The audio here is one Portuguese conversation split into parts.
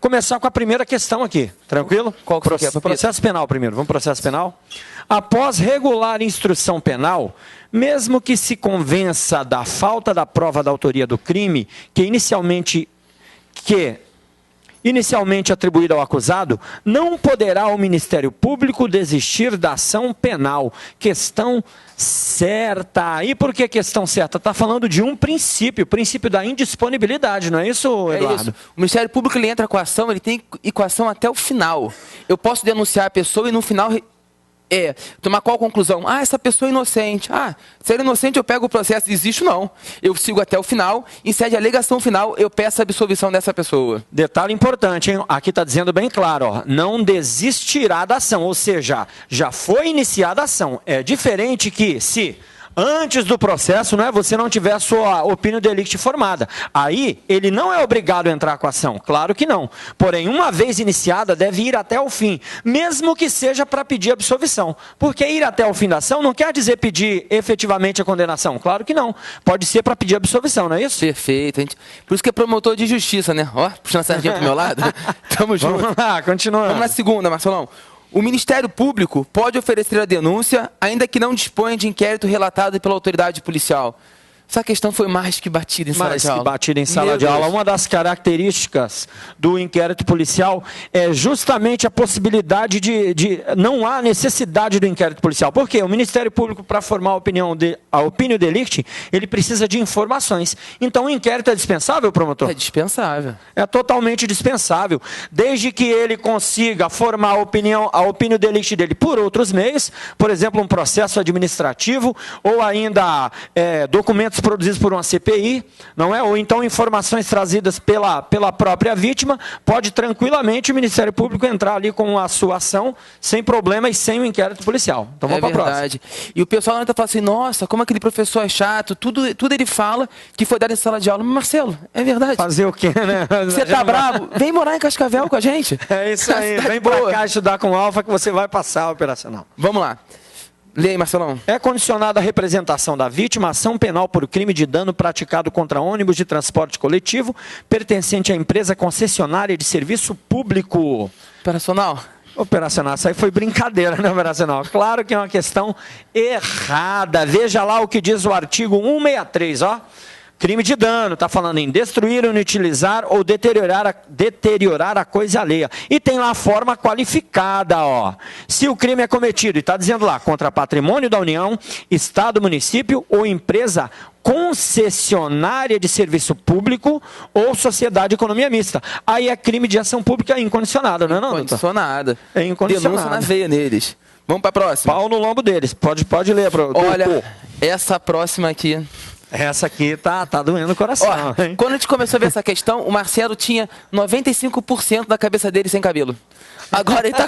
começar com a primeira questão aqui, tranquilo? Qual que você quer, processo penal primeiro, vamos processo penal? Após regular instrução penal, mesmo que se convença da falta da prova da autoria do crime, que inicialmente atribuída ao acusado, não poderá o Ministério Público desistir da ação penal. Questão certa. E por que questão certa? Está falando de um princípio, o princípio da indisponibilidade, não é isso, Eduardo? É isso. O Ministério Público, ele entra com a ação, ele tem que ir com a ação até o final. Eu posso denunciar a pessoa e no final... tomar qual conclusão? Essa pessoa é inocente. Se ela é inocente, eu pego o processo. Existe não. Eu sigo até o final, em sede de alegação final, eu peço a absolvição dessa pessoa. Detalhe importante, hein? Aqui está dizendo bem claro, ó, não desistirá da ação, ou seja, já foi iniciada a ação. É diferente que se... antes do processo, você não tiver a sua opinião delicti formada. Aí, ele não é obrigado a entrar com a ação. Claro que não. Porém, uma vez iniciada, deve ir até o fim. Mesmo que seja para pedir absolvição. Porque ir até o fim da ação não quer dizer pedir efetivamente a condenação. Claro que não. Pode ser para pedir absolvição, não é isso? Perfeito. Por isso que é promotor de justiça, né? Ó, puxando a sardinha pro meu lado. Tamo junto. Vamos lá, continuando. Vamos na segunda, Marcelão. O Ministério Público pode oferecer a denúncia, ainda que não disponha de inquérito relatado pela autoridade policial. Essa questão foi mais que batida em sala de aula. Mais que batida em sala de aula. Uma das características do inquérito policial é justamente a possibilidade não há necessidade do inquérito policial. Por quê? O Ministério Público, para formar a opinião delicti, ele precisa de informações. Então, o inquérito é dispensável, promotor? É dispensável. É totalmente dispensável. Desde que ele consiga formar a opinião delicti dele por outros meios, por exemplo, um processo administrativo, ou ainda documentos produzidos por uma CPI, não é? Ou então informações trazidas pela própria vítima, pode tranquilamente o Ministério Público entrar ali com a sua ação, sem problema e sem o inquérito policial. Então vamos para a próxima. E o pessoal ainda fala assim, nossa, como aquele professor é chato, tudo ele fala que foi dado em sala de aula. Mas, Marcelo, é verdade. Fazer o quê, né? Você tá bravo? Vem morar em Cascavel com a gente. É isso aí, vem pra cá estudar com Alfa que você vai passar a operacional. Vamos lá. Lê aí, Marcelão. É condicionada a representação da vítima, ação penal por crime de dano praticado contra ônibus de transporte coletivo pertencente à empresa concessionária de serviço público. Operacional. Isso aí foi brincadeira, né, operacional? Claro que é uma questão errada. Veja lá o que diz o artigo 163, ó. Crime de dano, está falando em destruir, inutilizar ou deteriorar a coisa alheia. E tem lá a forma qualificada, ó. Se o crime é cometido, e está dizendo lá, contra patrimônio da União, Estado, município ou empresa concessionária de serviço público ou sociedade de economia mista. Aí é crime de ação pública incondicionada, não é não, doutor? Incondicionada. É incondicionada. Denúncia na veia neles. Vamos para a próxima. Pau no lombo deles. Pode ler, Olha, essa próxima aqui... Essa aqui tá doendo o coração. Ó, quando a gente começou a ver essa questão, o Marcelo tinha 95% da cabeça dele sem cabelo. Agora ele tá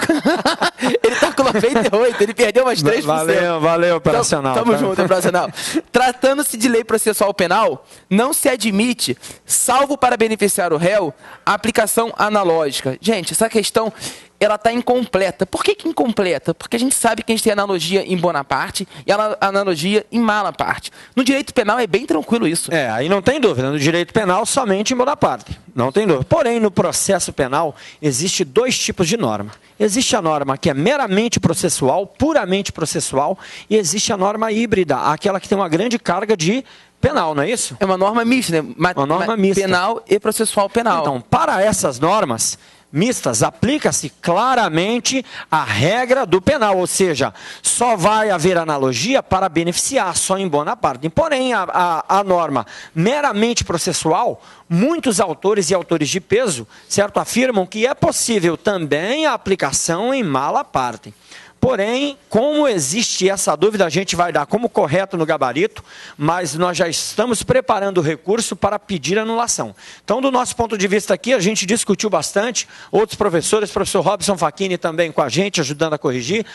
com 98%, ele perdeu umas 3%. Valeu, operacional. Tamo junto, operacional. Tratando-se de lei processual penal, não se admite, salvo para beneficiar o réu, a aplicação analógica. Gente, essa questão... ela está incompleta. Por que incompleta? Porque a gente sabe que a gente tem analogia em Bonaparte e analogia em Malaparte. No direito penal é bem tranquilo isso. Aí não tem dúvida. No direito penal, somente em Bonaparte. Não tem dúvida. Porém, no processo penal, existe dois tipos de norma. Existe a norma que é meramente processual, puramente processual, e existe a norma híbrida, aquela que tem uma grande carga de penal, não é isso? É uma norma mista, né? Uma norma mista. Penal e processual penal. Então, para essas normas mistas, aplica-se claramente a regra do penal, ou seja, só vai haver analogia para beneficiar, só em Bonaparte. Porém, a norma meramente processual, muitos autores e autores de peso, certo, afirmam que é possível também a aplicação em Malaparte. Porém, como existe essa dúvida, a gente vai dar como correto no gabarito, mas nós já estamos preparando o recurso para pedir anulação. Então, do nosso ponto de vista aqui, a gente discutiu bastante, outros professores, professor Robson Facchini também com a gente, ajudando a corrigir,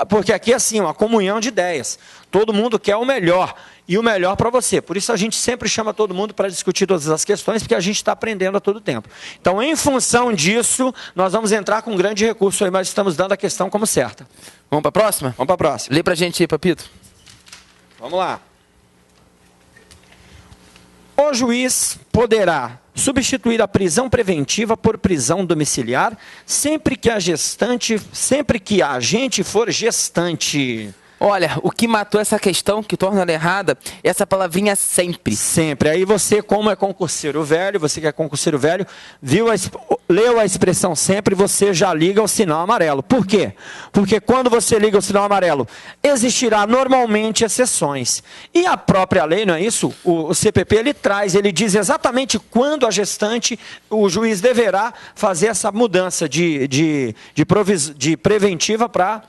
porque aqui é assim, uma comunhão de ideias. Todo mundo quer o melhor, e o melhor para você. Por isso a gente sempre chama todo mundo para discutir todas as questões, porque a gente está aprendendo a todo tempo. Então, em função disso, nós vamos entrar com um grande recurso aí, mas estamos dando a questão como certa. Vamos para a próxima? Vamos para a próxima. Lê para a gente aí, Papito. Vamos lá. o juiz poderá substituir a prisão preventiva por prisão domiciliar sempre que a agente for gestante. Olha, o que matou essa questão, que torna ela errada, é essa palavrinha sempre. Sempre. Aí você, como é concurseiro velho, você que é concurseiro velho, leu a expressão sempre, você já liga o sinal amarelo. Por quê? Porque quando você liga o sinal amarelo, existirá normalmente exceções. E a própria lei, não é isso? O CPP, ele diz exatamente quando a gestante, o juiz deverá fazer essa mudança de preventiva para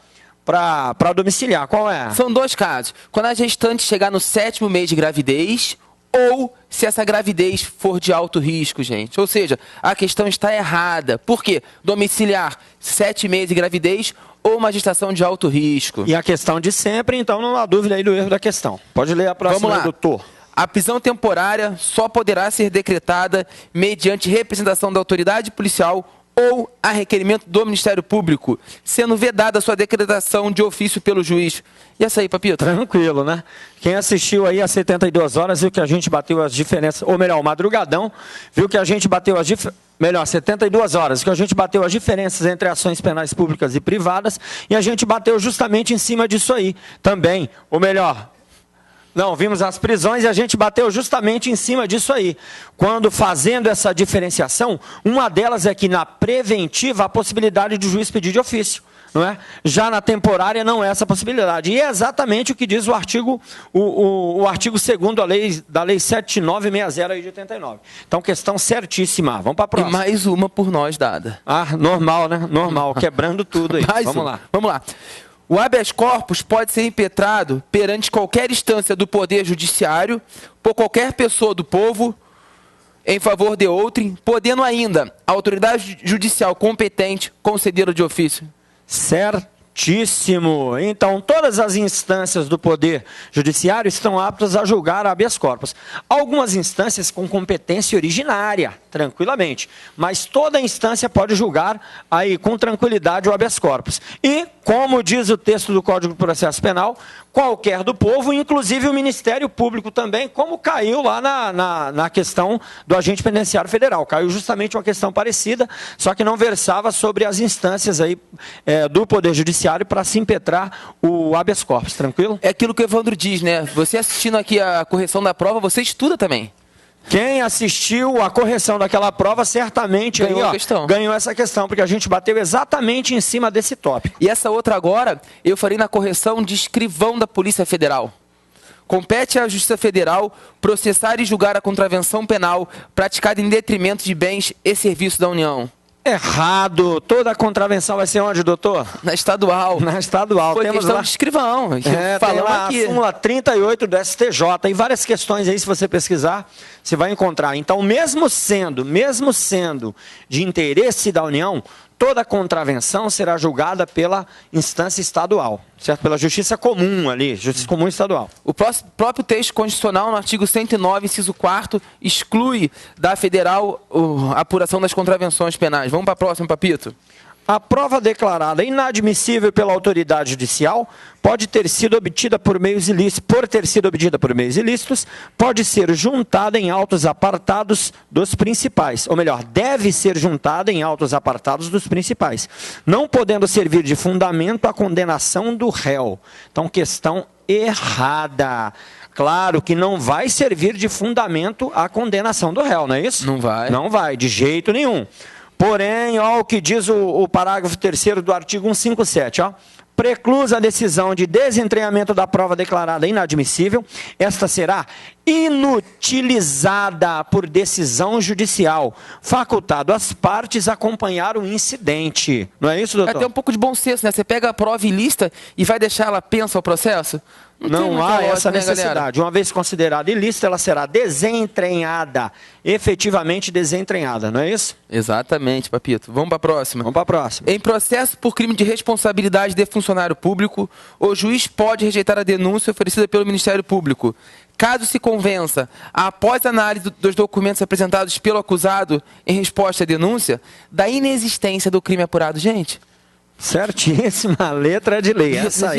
domiciliar. Qual é? São dois casos. Quando a gestante chegar no 7º mês de gravidez ou se essa gravidez for de alto risco, gente. Ou seja, a questão está errada. Por quê? Domiciliar 7 meses de gravidez ou uma gestação de alto risco. E a questão de sempre, então não há dúvida aí do erro da questão. Pode ler a próxima, Vamos lá. doutor. A prisão temporária só poderá ser decretada mediante representação da autoridade policial ou a requerimento do Ministério Público, sendo vedada sua decretação de ofício pelo juiz. E essa aí, Papito? Tranquilo, né? Quem assistiu aí às 72 horas viu que a gente bateu as diferenças, ou melhor, o madrugadão, viu que a gente bateu as diferenças, 72 horas, que a gente bateu as diferenças entre ações penais públicas e privadas, e a gente bateu justamente em cima disso aí também, ou melhor... Não, vimos as prisões e a gente bateu justamente em cima disso aí. Quando fazendo essa diferenciação, uma delas é que na preventiva a possibilidade de o juiz pedir de ofício, não é? Já na temporária não é essa possibilidade. E é exatamente o que diz o artigo 2º da lei 7960 aí de 89. Então, questão certíssima. Vamos para a próxima. E mais uma por nós dada. Ah, normal, né? Normal, quebrando tudo aí. Vamos lá. O habeas corpus pode ser impetrado perante qualquer instância do Poder Judiciário, por qualquer pessoa do povo, em favor de outrem, podendo ainda a autoridade judicial competente concedê-lo de ofício. Certíssimo. Então, todas as instâncias do Poder Judiciário estão aptas a julgar habeas corpus. Algumas instâncias com competência originária, tranquilamente, mas toda instância pode julgar aí com tranquilidade o habeas corpus. E, como diz o texto do Código de Processo Penal, qualquer do povo, inclusive o Ministério Público também, como caiu lá na questão do agente penitenciário federal. Caiu justamente uma questão parecida, só que não versava sobre as instâncias aí, do Poder Judiciário para se impetrar o habeas corpus, tranquilo? É aquilo que o Evandro diz, né? Você assistindo aqui a correção da prova, você estuda também. Quem assistiu a correção daquela prova certamente ganhou essa questão, porque a gente bateu exatamente em cima desse tópico. E essa outra agora, eu farei na correção de escrivão da Polícia Federal. Compete à Justiça Federal processar e julgar a contravenção penal praticada em detrimento de bens e serviços da União. Errado. Toda a contravenção vai ser onde, doutor? Na estadual. Na estadual. Foi Temos questão lá de escrivão. Falando lá aqui. A súmula 38 do STJ. Tem várias questões aí, se você pesquisar, você vai encontrar. Então, mesmo sendo de interesse da União, toda contravenção será julgada pela instância estadual, certo? Pela justiça comum ali, justiça comum estadual. O próprio texto constitucional, no artigo 109, inciso 4º, exclui da federal a apuração das contravenções penais. Vamos para a próxima, Papito. A prova declarada inadmissível pela autoridade judicial pode ter sido obtida por meios ilícitos, pode ser juntada em autos apartados dos principais, ou melhor, deve ser juntada em autos apartados dos principais, não podendo servir de fundamento à condenação do réu. Então, questão errada. Claro que não vai servir de fundamento à condenação do réu, não é isso? Não vai. Não vai, de jeito nenhum. Porém, ó, o que diz o parágrafo 3º do artigo 157, ó, preclusa a decisão de desentranhamento da prova declarada inadmissível, esta será inutilizada por decisão judicial, facultado às partes acompanhar o incidente. Não é isso, doutor? É até um pouco de bom senso, né? Você pega a prova ilícita e vai deixar ela pensa o processo? Não há essa necessidade. Uma vez considerada ilícita, ela será desentranhada, efetivamente desentranhada, não é isso? Exatamente, Papito. Vamos para a próxima. Vamos para a próxima. Em processo por crime de responsabilidade de funcionário público, o juiz pode rejeitar a denúncia oferecida pelo Ministério Público. Caso se convença, após a análise dos documentos apresentados pelo acusado em resposta à denúncia, da inexistência do crime apurado. Gente, Certíssima, letra de lei. Essa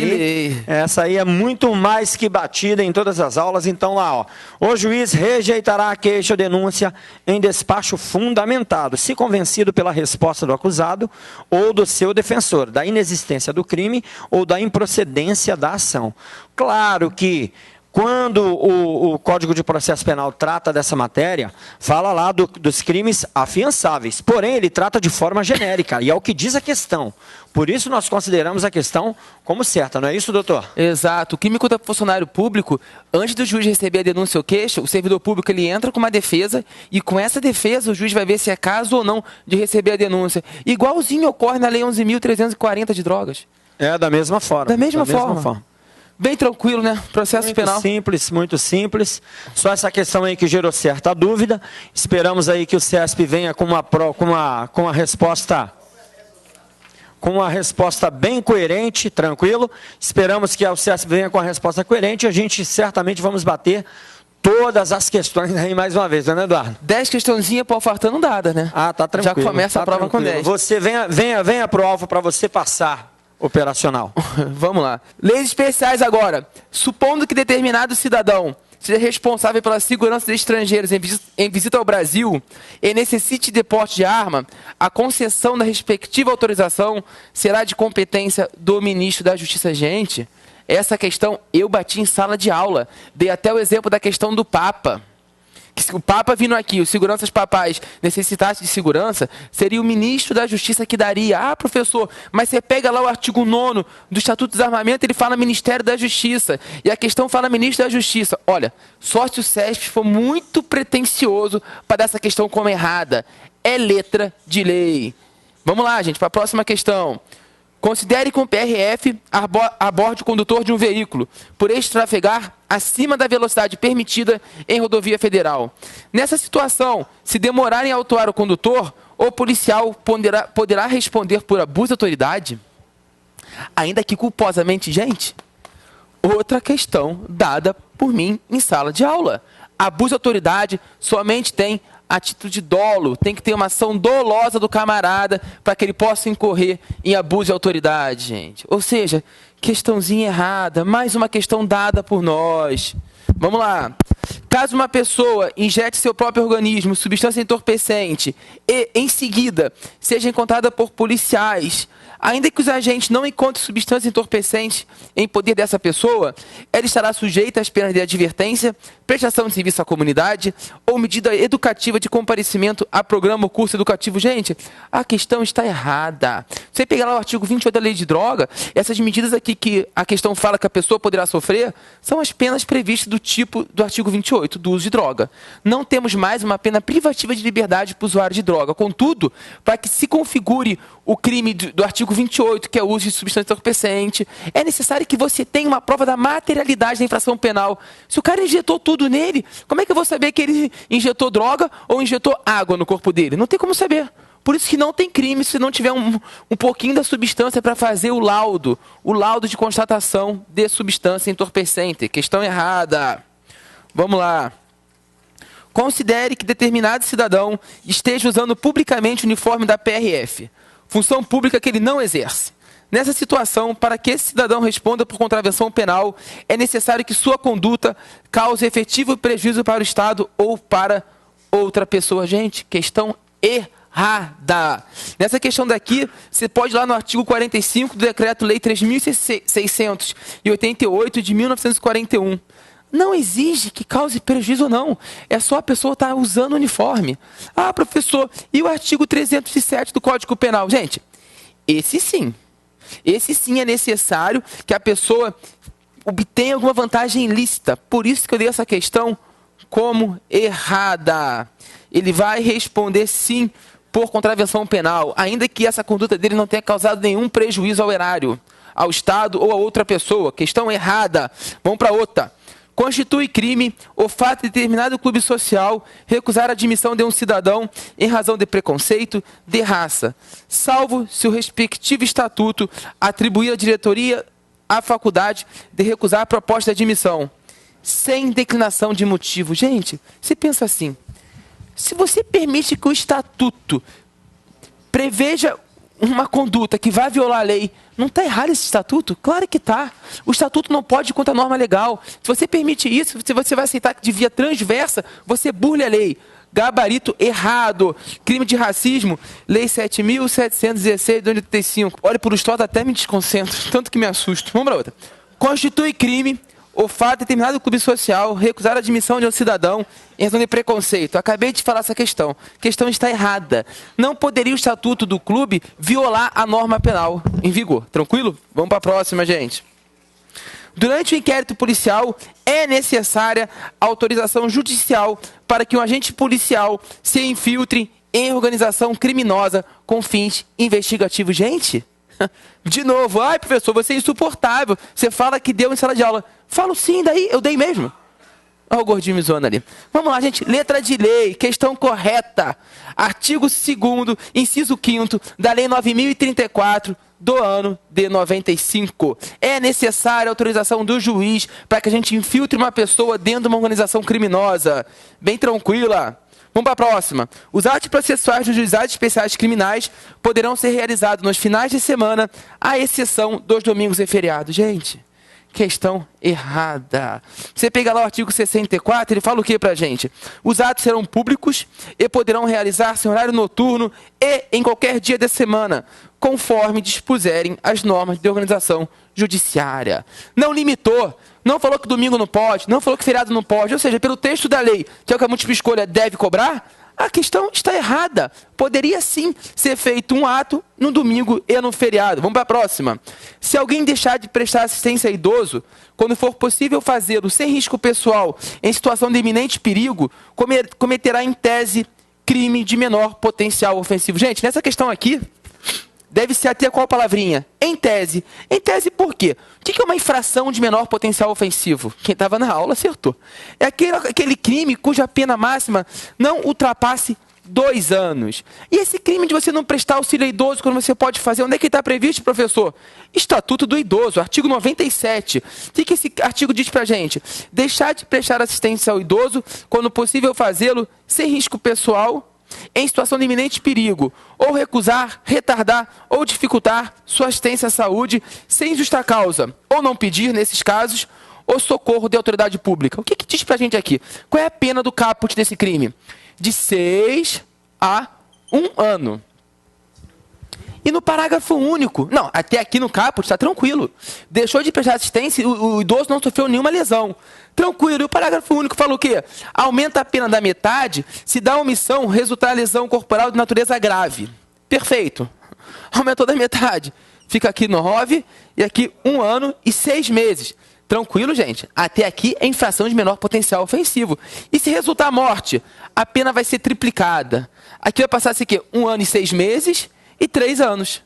aí é muito mais que batida em todas as aulas. Então lá, ó, o juiz rejeitará a queixa ou denúncia em despacho fundamentado, se convencido pela resposta do acusado ou do seu defensor, da inexistência do crime ou da improcedência da ação. Claro que quando o Código de Processo Penal trata dessa matéria, fala lá dos crimes afiançáveis. Porém, ele trata de forma genérica, e é o que diz a questão. Por isso, nós consideramos a questão como certa, não é isso, doutor? Exato. O crime contra funcionário público, antes do juiz receber a denúncia ou queixa, o servidor público ele entra com uma defesa, e com essa defesa o juiz vai ver se é caso ou não de receber a denúncia. Igualzinho ocorre na Lei 11.340 de drogas. É, da mesma forma. Da mesma forma. Bem tranquilo, né? Processo penal. Muito simples. Só essa questão aí que gerou certa dúvida. Esperamos aí que o CESP venha com uma resposta bem coerente, tranquilo. Esperamos que o CESP venha com a resposta coerente e a gente certamente vamos bater todas as questões aí mais uma vez, né, Eduardo? 10 questãozinhas para o fartando dada, né? Ah, tá tranquilo. Já começa a prova com 10. Você venha pro alvo para você passar. Operacional. Vamos lá. Leis especiais agora. Supondo que determinado cidadão seja responsável pela segurança de estrangeiros em visita ao Brasil e necessite de porte de arma, a concessão da respectiva autorização será de competência do ministro da Justiça. Gente, essa questão eu bati em sala de aula. Dei até o exemplo da questão do Papa. Que se o Papa vindo aqui, os seguranças papais necessitassem de segurança, seria o ministro da Justiça que daria. Ah, professor, mas você pega lá o artigo 9º do Estatuto do Desarmamento, ele fala Ministério da Justiça. E a questão fala Ministro da Justiça. Olha, só se o CESP for muito pretensioso para dar essa questão como errada. É letra de lei. Vamos lá, gente, para a próxima questão. Considere que um PRF aborde o condutor de um veículo por extrafegar acima da velocidade permitida em rodovia federal. Nessa situação, se demorar em autuar o condutor, o policial poderá responder por abuso de autoridade? Ainda que culposamente, gente. Outra questão dada por mim em sala de aula. Abuso de autoridade somente tem a título de dolo, tem que ter uma ação dolosa do camarada para que ele possa incorrer em abuso de autoridade, gente. Ou seja, questãozinha errada, mais uma questão dada por nós. Vamos lá. Caso uma pessoa injete seu próprio organismo substância entorpecente e, em seguida, seja encontrada por policiais, ainda que os agentes não encontrem substância entorpecente em poder dessa pessoa, ela estará sujeita às penas de advertência, prestação de serviço à comunidade ou medida educativa de comparecimento a programa ou curso educativo. Gente, a questão está errada. Você pegar lá o artigo 28 da Lei de Droga, essas medidas aqui que a questão fala que a pessoa poderá sofrer, são as penas previstas do tipo do artigo 28, do uso de droga. Não temos mais uma pena privativa de liberdade para o usuário de droga. Contudo, para que se configure o crime do artigo 28, que é o uso de substância entorpecente, é necessário que você tenha uma prova da materialidade da infração penal. Se o cara injetou tudo nele, como é que eu vou saber que ele injetou droga ou injetou água no corpo dele? Não tem como saber. Por isso que não tem crime se não tiver um pouquinho da substância para fazer o laudo de constatação de substância entorpecente. Questão errada. Vamos lá. Considere que determinado cidadão esteja usando publicamente o uniforme da PRF, função pública que ele não exerce. Nessa situação, para que esse cidadão responda por contravenção penal, é necessário que sua conduta cause efetivo prejuízo para o Estado ou para outra pessoa. Gente, questão errada. Nessa questão daqui, você pode ir lá no artigo 45 do Decreto-Lei 3.688 de 1941. Não exige que cause prejuízo ou não. É só a pessoa estar usando o uniforme. Ah, professor, e o artigo 307 do Código Penal? Gente, esse sim é necessário que a pessoa obtenha alguma vantagem ilícita. Por isso que eu dei essa questão como errada. Ele vai responder sim por contravenção penal, ainda que essa conduta dele não tenha causado nenhum prejuízo ao erário, ao Estado ou a outra pessoa. Questão errada. Vamos para outra. Constitui crime o fato de determinado clube social recusar a admissão de um cidadão em razão de preconceito de raça, salvo se o respectivo estatuto atribuir à diretoria a faculdade de recusar a proposta de admissão, sem declinação de motivo. Gente, você pensa assim, se você permite que o estatuto preveja uma conduta que vai violar a lei, não está errado esse estatuto? Claro que está. O estatuto não pode ir contra a norma legal. Se você permite isso, se você vai aceitar que de via transversa, você burla a lei. Gabarito errado. Crime de racismo, Lei 7.716 de 85. Olha, por os todos até me desconcentro, tanto que me assusto. Vamos para outra. Constitui crime o fato de determinado clube social recusar a admissão de um cidadão em razão de preconceito. Acabei de falar essa questão. A questão está errada. Não poderia o estatuto do clube violar a norma penal em vigor. Tranquilo? Vamos para a próxima, gente. Durante o inquérito policial, é necessária autorização judicial para que um agente policial se infiltre em organização criminosa com fins investigativos. Gente, de novo, ai professor, você é insuportável. Você fala que deu em sala de aula. Falo sim, daí eu dei mesmo. Olha o gordinho me zoando ali. Vamos lá, gente. Letra de lei, questão correta. Artigo 2º, inciso 5º da Lei 9.034 do ano de 95. É necessária a autorização do juiz para que a gente infiltre uma pessoa dentro de uma organização criminosa. Bem tranquila. Vamos para a próxima. Os atos processuais dos juizados especiais criminais poderão ser realizados nos finais de semana, à exceção dos domingos e feriados. Gente, questão errada. Você pega lá o artigo 64, ele fala o que pra gente? Os atos serão públicos e poderão realizar-se em horário noturno e em qualquer dia da semana, conforme dispuserem as normas de organização judiciária. Não limitou, não falou que domingo não pode, não falou que feriado não pode, ou seja, pelo texto da lei, que é o que a múltipla escolha deve cobrar, a questão está errada. Poderia sim ser feito um ato no domingo e no feriado. Vamos para a próxima. Se alguém deixar de prestar assistência a idoso, quando for possível fazê-lo sem risco pessoal, em situação de iminente perigo, cometerá em tese crime de menor potencial ofensivo. Gente, nessa questão aqui, deve se ater a qual palavrinha? Em tese. Em tese por quê? O que é uma infração de menor potencial ofensivo? Quem estava na aula acertou. É aquele crime cuja pena máxima não ultrapasse 2 anos. E esse crime de você não prestar auxílio ao idoso, quando você pode fazer, onde é que está previsto, professor? Estatuto do Idoso, artigo 97. O que esse artigo diz pra gente? Deixar de prestar assistência ao idoso, quando possível fazê-lo, sem risco pessoal, em situação de iminente perigo, ou recusar, retardar ou dificultar sua assistência à saúde sem justa causa, ou não pedir, nesses casos, o socorro de autoridade pública. O que diz pra gente aqui? Qual é a pena do caput desse crime? De 6 a 1 ano. E no parágrafo único, não, até aqui no caput está tranquilo. Deixou de prestar assistência, o idoso não sofreu nenhuma lesão. Tranquilo. E o parágrafo único fala o quê? Aumenta a pena da metade se da omissão resultar lesão corporal de natureza grave. Perfeito. Aumentou da metade. Fica aqui 9 e aqui 1 ano e 6 meses. Tranquilo, gente? Até aqui é infração de menor potencial ofensivo. E se resultar morte, a pena vai ser triplicada. Aqui vai passar a ser o quê? 1 ano e 6 meses e 3 anos.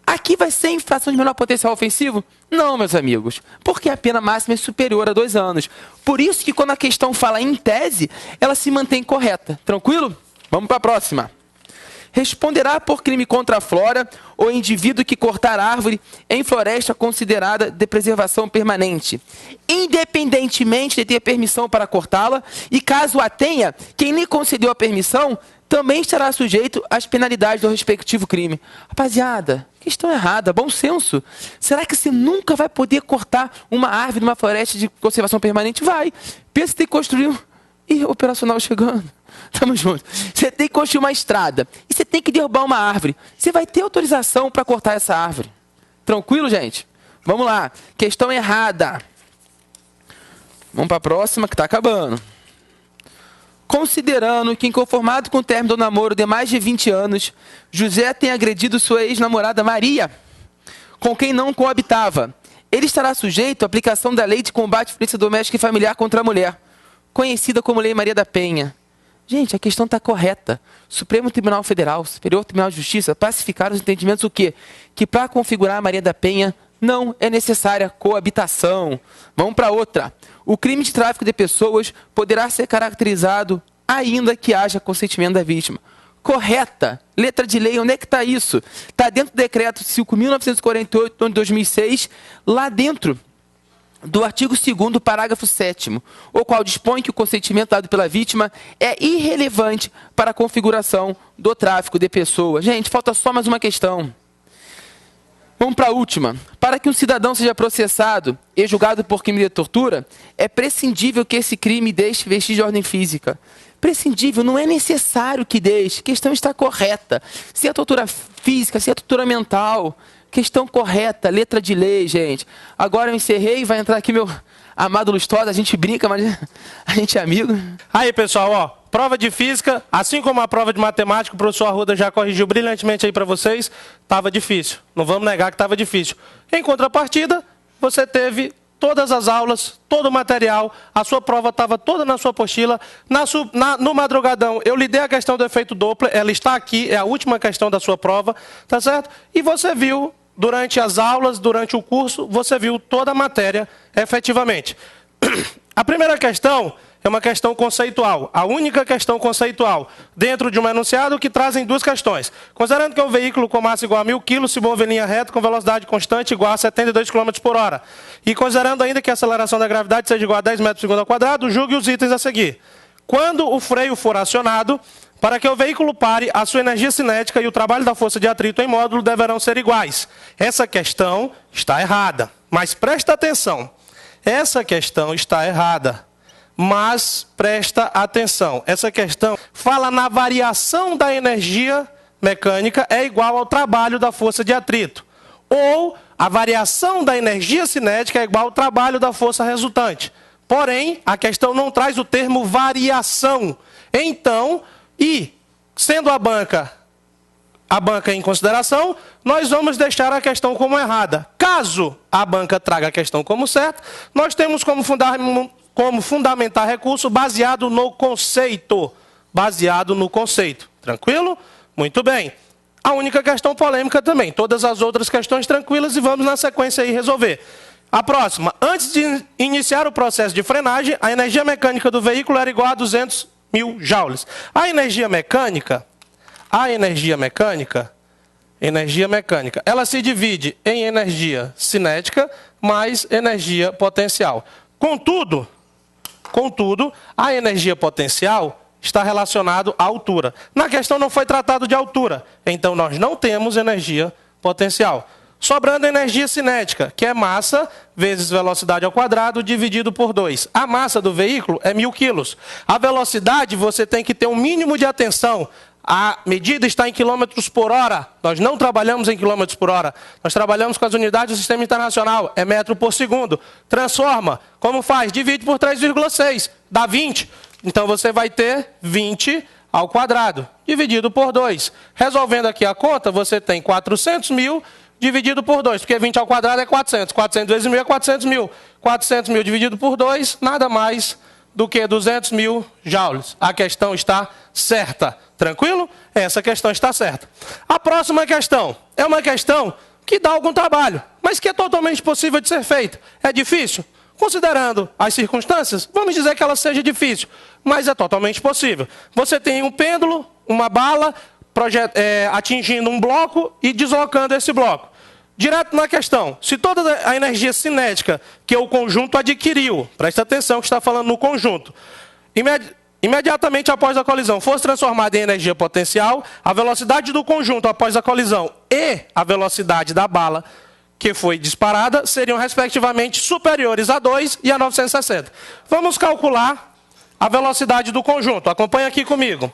Aqui vai ser infração de menor potencial ofensivo? Não, meus amigos, porque a pena máxima é superior a 2 anos. Por isso que quando a questão fala em tese, ela se mantém correta. Tranquilo? Vamos para a próxima. Responderá por crime contra a flora o indivíduo que cortar árvore em floresta considerada de preservação permanente, independentemente de ter permissão para cortá-la, e caso a tenha, quem lhe concedeu a permissão também estará sujeito às penalidades do respectivo crime. Rapaziada, questão errada, bom senso. Será que você nunca vai poder cortar uma árvore numa floresta de conservação permanente? Vai. Pensa em ter que construir um... Ih, operacional chegando. Tamo junto. Você tem que construir uma estrada e você tem que derrubar uma árvore. Você vai ter autorização para cortar essa árvore. Tranquilo, gente? Vamos lá. Questão errada. Vamos para a próxima que está acabando. Considerando que, inconformado com o término do namoro de mais de 20 anos, José tem agredido sua ex-namorada Maria, com quem não coabitava, ele estará sujeito à aplicação da Lei de Combate à Violência Doméstica e Familiar contra a Mulher, conhecida como Lei Maria da Penha. Gente, a questão está correta. Supremo Tribunal Federal, Superior Tribunal de Justiça, pacificaram os entendimentos o quê? Que para configurar a Maria da Penha não é necessária coabitação. Vamos para outra. O crime de tráfico de pessoas poderá ser caracterizado ainda que haja consentimento da vítima. Correta. Letra de lei, onde é que está isso? Está dentro do decreto 5.948, de 2006, lá dentro do artigo 2º, parágrafo 7º, o qual dispõe que o consentimento dado pela vítima é irrelevante para a configuração do tráfico de pessoas. Gente, falta só mais uma questão. Vamos para a última. Para que um cidadão seja processado e julgado por crime de tortura, é prescindível que esse crime deixe vestígio de ordem física. Prescindível, não é necessário que deixe. A questão está correta. Se é tortura física, se é tortura mental, questão correta, letra de lei, gente. Agora eu encerrei, vai entrar aqui meu amado Lustosa, a gente brinca, mas a gente é amigo. Aí, pessoal, ó, prova de física, assim como a prova de matemática, o professor Arruda já corrigiu brilhantemente aí para vocês, estava difícil. Não vamos negar que estava difícil. Em contrapartida, você teve todas as aulas, todo o material, a sua prova estava toda na sua apostila. No madrugadão, eu lhe dei a questão do efeito Doppler, ela está aqui, é a última questão da sua prova, tá certo? E você viu, durante as aulas, durante o curso, você viu toda a matéria efetivamente. A primeira questão é uma questão conceitual, a única questão conceitual, dentro de um enunciado que trazem duas questões. Considerando que um veículo com massa igual a 1.000 kg se move em linha reta com velocidade constante igual a 72 km por hora. E considerando ainda que a aceleração da gravidade seja igual a 10 metros por segundo ao quadrado, julgue os itens a seguir. Quando o freio for acionado, para que o veículo pare, a sua energia cinética e o trabalho da força de atrito em módulo deverão ser iguais. Essa questão está errada, mas presta atenção. Essa questão está errada. Mas presta atenção, essa questão fala na variação da energia mecânica é igual ao trabalho da força de atrito. Ou a variação da energia cinética é igual ao trabalho da força resultante. Porém, a questão não traz o termo variação. Então, sendo a banca em consideração, nós vamos deixar a questão como errada. Caso a banca traga a questão como certa, nós temos como fundamentar recurso baseado no conceito. Baseado no conceito. Tranquilo? Muito bem. A única questão polêmica também. Todas as outras questões tranquilas e vamos na sequência aí resolver. A próxima. Antes de iniciar o processo de frenagem, a energia mecânica do veículo era igual a 200.000 joules. A energia mecânica, ela se divide em energia cinética mais energia potencial. Contudo, a energia potencial está relacionada à altura. Na questão não foi tratado de altura, então nós não temos energia potencial. Sobrando energia cinética, que é massa vezes velocidade ao quadrado dividido por 2. A massa do veículo é 1.000 kg. A velocidade você tem que ter um mínimo de atenção. A medida está em quilômetros por hora. Nós não trabalhamos em quilômetros por hora. Nós trabalhamos com as unidades do sistema internacional. É metro por segundo. Transforma. Como faz? Divide por 3,6. Dá 20. Então você vai ter 20 ao quadrado. Dividido por 2. Resolvendo aqui a conta, você tem 400.000 dividido por 2. Porque 20 ao quadrado é 400. 400 vezes 1.000 é 400.000. 400.000 dividido por 2, nada mais do que 200.000 joules. A questão está certa. Tranquilo? Essa questão está certa. A próxima questão é uma questão que dá algum trabalho, mas que é totalmente possível de ser feita. É difícil? Considerando as circunstâncias, vamos dizer que ela seja difícil, mas é totalmente possível. Você tem um pêndulo, uma bala, atingindo um bloco e deslocando esse bloco. Direto na questão, se toda a energia cinética que o conjunto adquiriu, presta atenção que está falando no conjunto, imediatamente após a colisão fosse transformada em energia potencial, a velocidade do conjunto após a colisão e a velocidade da bala que foi disparada seriam respectivamente superiores a 2 e a 960. Vamos calcular a velocidade do conjunto. Acompanha aqui comigo.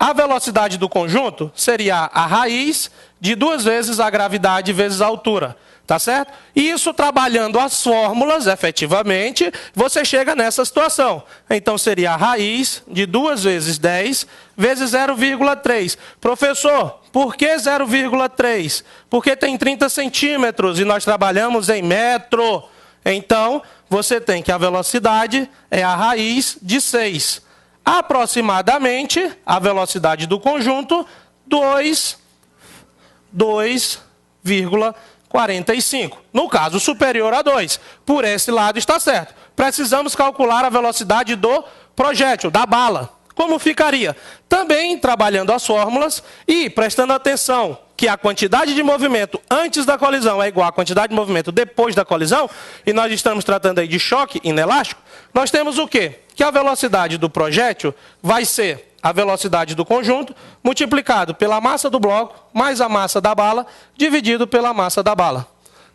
A velocidade do conjunto seria a raiz de 2 vezes a gravidade vezes a altura. Tá certo? E isso trabalhando as fórmulas, efetivamente, você chega nessa situação. Então, seria a raiz de 2 vezes 10 vezes 0,3. Professor, por que 0,3? Porque tem 30 centímetros e nós trabalhamos em metro. Então, você tem que a velocidade é a raiz de 6. Aproximadamente, a velocidade do conjunto, 2,45. No caso superior a 2. Por esse lado está certo. Precisamos calcular a velocidade do projétil, da bala. Como ficaria? Também trabalhando as fórmulas e prestando atenção que a quantidade de movimento antes da colisão é igual à quantidade de movimento depois da colisão, e nós estamos tratando aí de choque inelástico, nós temos o quê? Que a velocidade do projétil vai ser a velocidade do conjunto, multiplicado pela massa do bloco, mais a massa da bala, dividido pela massa da bala.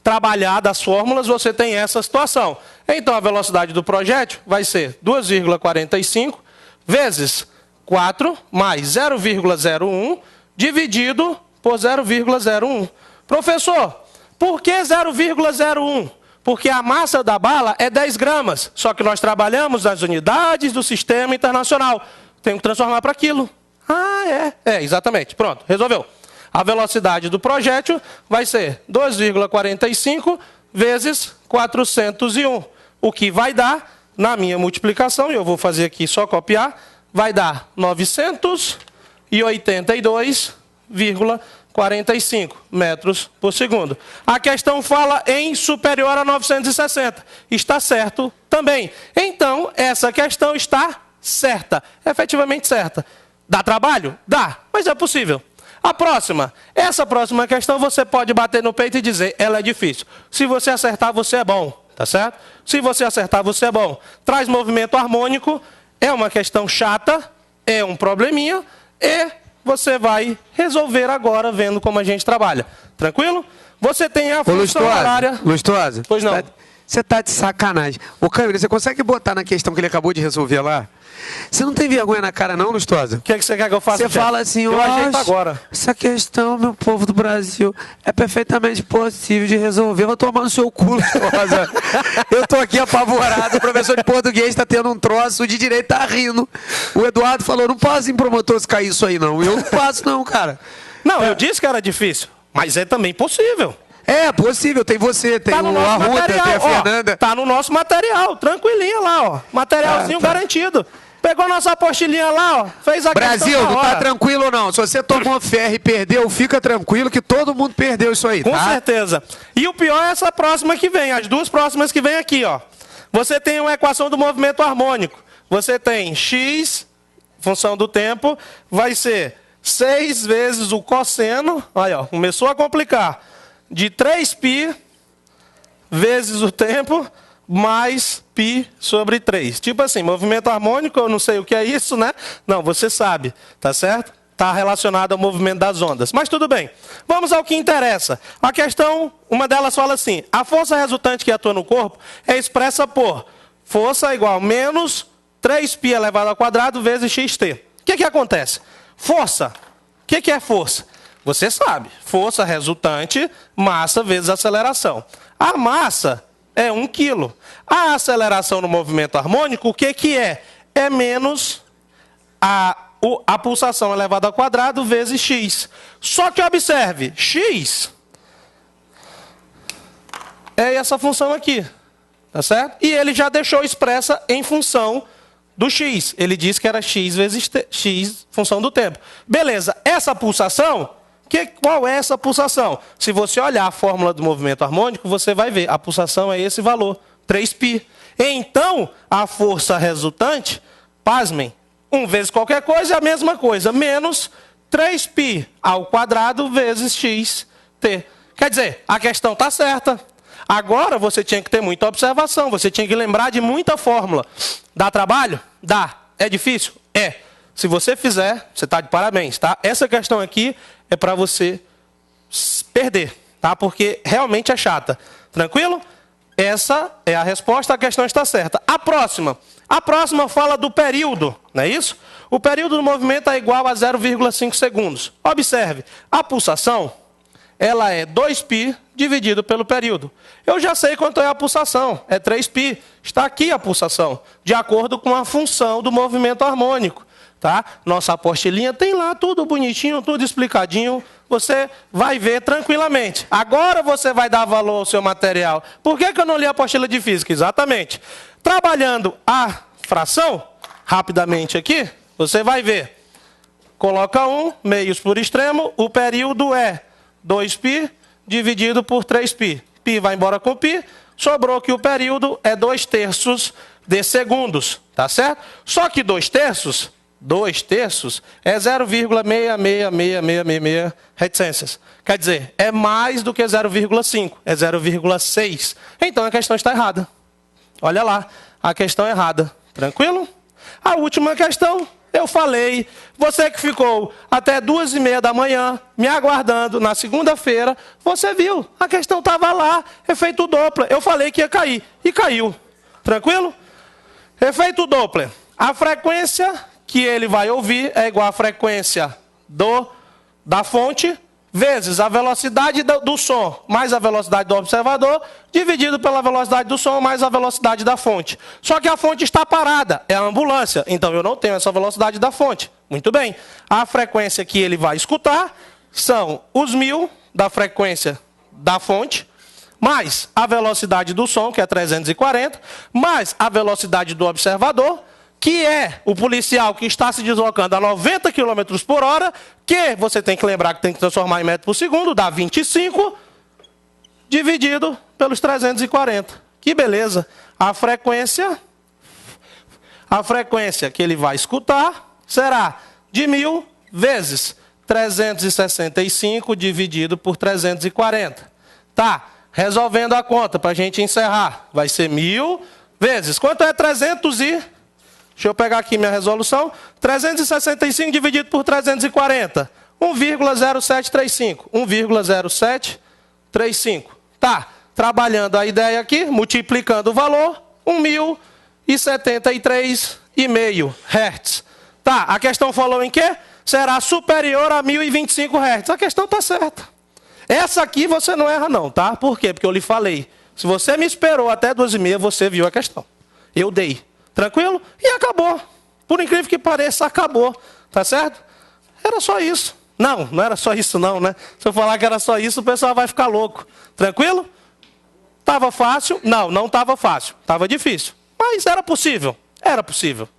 Trabalhar as fórmulas, você tem essa situação. Então, a velocidade do projétil vai ser 2,45 vezes 4 mais 0,01 dividido por 0,01. Professor, por que 0,01? Porque a massa da bala é 10 gramas, só que nós trabalhamos nas unidades do sistema internacional. Tenho que transformar para aquilo. Ah, é. Exatamente. Pronto, resolveu. A velocidade do projétil vai ser 2,45 vezes 401. O que vai dar, na minha multiplicação, e eu vou fazer aqui só copiar, vai dar 982,45 metros por segundo. A questão fala em superior a 960. Está certo também. Então, essa questão está certa, efetivamente certa. Dá trabalho? Dá, mas é possível. A próxima. Essa próxima questão você pode bater no peito e dizer, ela é difícil. Se você acertar, você é bom, tá certo? Se você acertar, você é bom. Traz movimento harmônico, é uma questão chata, é um probleminha, e você vai resolver agora vendo como a gente trabalha. Tranquilo? Você tem a função horária... Lustosa. Pois não. Você tá de sacanagem. Ô, Câmara, você consegue botar na questão que ele acabou de resolver lá? Você não tem vergonha na cara não, Lustosa? O que você quer que eu faça? Você fala assim, eu ajeito agora. Essa questão, meu povo do Brasil, é perfeitamente possível de resolver. Eu vou tomar no seu cu, Lustosa. Eu tô aqui apavorado, o professor de português tá tendo um troço, o de direito tá rindo. O Eduardo falou, não passa em promotor se cair isso aí não. Eu não passo não, cara. Não, eu disse que era difícil, mas é também possível. É possível, tem você, tem tá no o nosso Arruda, material, tem a Fernanda. Tá no nosso material, tranquilinha lá, ó. Materialzinho garantido. Pegou nossa apostilinha lá, ó. Fez a Brasil, questão não tá tranquilo ou não? Se você tomou ferro e perdeu, fica tranquilo que todo mundo perdeu isso aí, tá? Com certeza. E o pior é essa próxima que vem, as duas próximas que vem aqui, ó. Você tem uma equação do movimento harmônico. Você tem x, função do tempo, vai ser 6 vezes o cosseno, aí ó, começou a complicar, de 3π vezes o tempo mais π sobre 3. Tipo assim, movimento harmônico, eu não sei o que é isso, né? Não, você sabe, tá certo? Está relacionado ao movimento das ondas. Mas tudo bem. Vamos ao que interessa. A questão, uma delas fala assim, a força resultante que atua no corpo é expressa por força igual menos 3π elevado ao quadrado vezes xt. O que acontece? Força. O que é força? Você sabe. Força resultante, massa vezes aceleração. A massa é 1 kg. A aceleração no movimento harmônico, o que é? É menos a pulsação elevada ao quadrado vezes x. Só que observe, x é essa função aqui. Tá certo? E ele já deixou expressa em função do x. Ele disse que era x vezes x, função do tempo. Beleza, essa pulsação, qual é essa pulsação? Se você olhar a fórmula do movimento harmônico, você vai ver, a pulsação é esse valor, 3π. Então, a força resultante, pasmem, 1 vezes qualquer coisa é a mesma coisa, menos 3π ao quadrado vezes xt. Quer dizer, a questão está certa. Agora você tinha que ter muita observação, você tinha que lembrar de muita fórmula. Dá trabalho? Dá. É difícil? É. Se você fizer, você está de parabéns, tá? Essa questão aqui é para você perder, tá? Porque realmente é chata. Tranquilo? Essa é a resposta, a questão está certa. A próxima fala do período, não é isso? O período do movimento é igual a 0,5 segundos. Observe, a pulsação, ela é 2π dividido pelo período. Eu já sei quanto é a pulsação, é 3π. Está aqui a pulsação, de acordo com a função do movimento harmônico. Tá? Nossa apostilinha tem lá tudo bonitinho, tudo explicadinho. Você vai ver tranquilamente. Agora você vai dar valor ao seu material. Por que eu não li a apostila de física? Exatamente. Trabalhando a fração, rapidamente aqui, você vai ver. Coloca 1, meios por extremo, o período é 2π dividido por 3π. Π vai embora com π, sobrou que o período é 2/3 de segundos, tá certo? Só que 2/3 é 0,66666 reticências. Quer dizer, é mais do que 0,5, é 0,6. Então a questão está errada. Olha lá, a questão é errada. Tranquilo? A última questão, Eu falei, você que ficou até 2h30 da manhã, me aguardando na segunda-feira, você viu, a questão estava lá, efeito Doppler. Eu falei que ia cair, e caiu. Tranquilo? Efeito Doppler. A frequência que ele vai ouvir é igual à frequência da fonte, vezes a velocidade do som, mais a velocidade do observador, dividido pela velocidade do som, mais a velocidade da fonte. Só que a fonte está parada, é a ambulância, então eu não tenho essa velocidade da fonte. Muito bem. A frequência que ele vai escutar são os 1000 da frequência da fonte, mais a velocidade do som, que é 340, mais a velocidade do observador, que é o policial que está se deslocando a 90 km por hora, que você tem que lembrar que tem que transformar em metro por segundo, dá 25, dividido pelos 340. Que beleza. A frequência que ele vai escutar será de 1000 vezes 365 dividido por 340. Tá, resolvendo a conta para a gente encerrar. Vai ser 1000 vezes. Quanto é 300 e... Deixa eu pegar aqui minha resolução. 365 dividido por 340. 1,0735. 1,0735. Tá. Trabalhando a ideia aqui, multiplicando o valor, 1073,5 Hz. Tá. A questão falou em quê? Será superior a 1025 Hz. A questão está certa. Essa aqui você não erra não, tá? Por quê? Porque eu lhe falei. Se você me esperou até 2h30, você viu a questão. Eu dei. Tranquilo? E acabou. Por incrível que pareça, acabou. Tá certo? Era só isso. Não, não era só isso não, né? Se eu falar que era só isso, o pessoal vai ficar louco. Tranquilo? Tava fácil? Não, não estava fácil. Tava difícil. Mas era possível. Era possível.